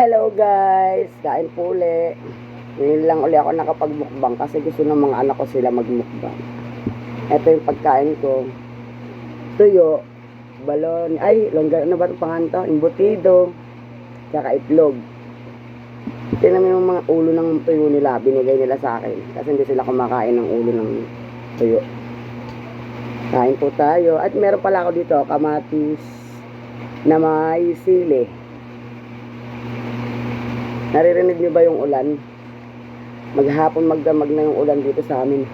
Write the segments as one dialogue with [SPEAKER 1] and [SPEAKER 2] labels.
[SPEAKER 1] Hello guys, kain po uli. Ngayon lang uli ako nakapagmukbang kasi gusto ng mga anak ko sila magmukbang. Ito yung pagkain ko. Tuyo, balon, ay, longga, ano ba itong pangalan to? Embutido, tsaka itlog. Tingnan mo yung mga ulo ng tuyo nila, binigay nila sa akin. Kasi hindi sila kumakain ng ulo ng tuyo. Kain po tayo. At meron pala ako dito, kamatis na may sili. Naririnig niyo ba yung ulan? Maghapon magdamag na yung ulan dito sa amin.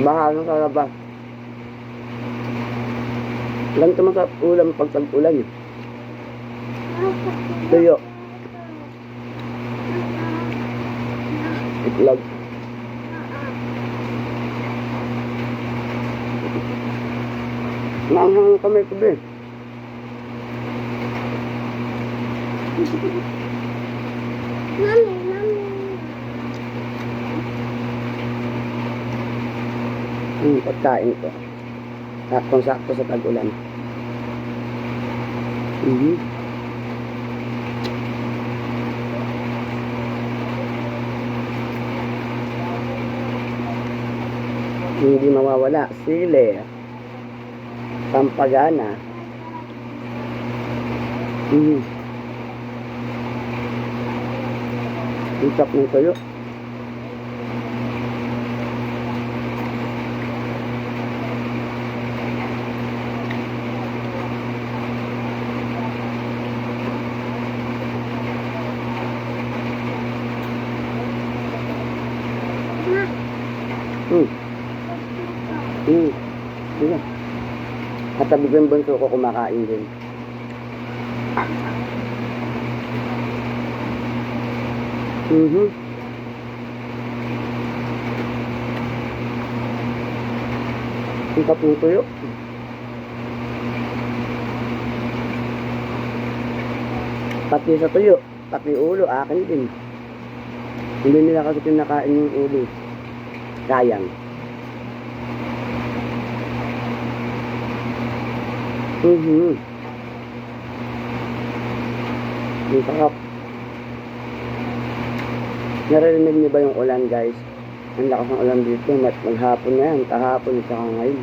[SPEAKER 1] Baha na sa labas. Lang ito sa ulan pag tag-ulan. Tuyo. Itlog. Maanghang kami kabe. Pagkain ko. Saktong-sakto sa tag-ulan. Hindi mawawala. Sili. Pampagana. Isap ng tuyo. Sige. Katabi ko yung bunso ko kumakain din. Ang kapong tuyo. Pati sa tuyo, pati ulo, akin din. Hindi nila kasi kinakain yung ulo. Sayang. Ang sarap. Naririnig niyo ba yung ulan guys? Ang lakas ng ulan dito. Maghapon na yan. Kahapon at ngayon.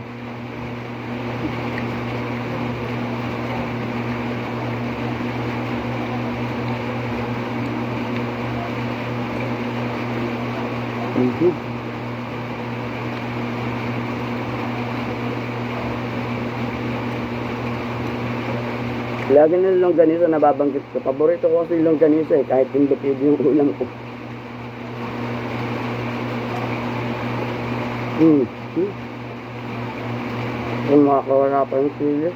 [SPEAKER 1] Lagi na longganisa nababanggit ko. Paborito ko kasi longganisa eh. Kahit embutido yung ulam ko. Kung makakawala pa yung sili.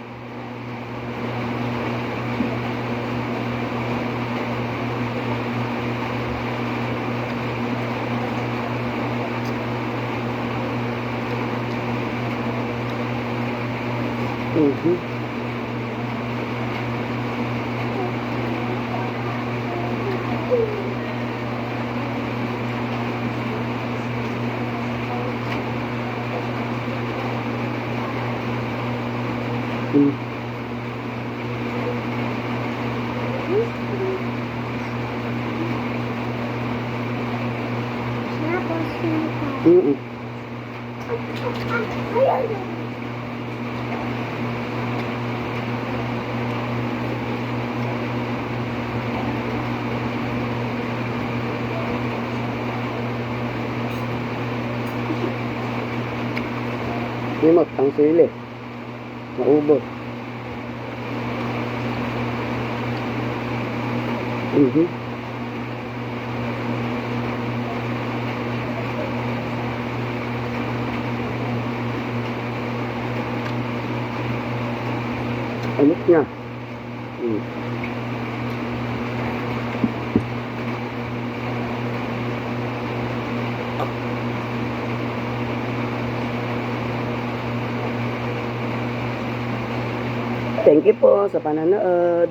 [SPEAKER 1] Limot ang sili. Maubos. Alit niya. Thank you po sa panonood.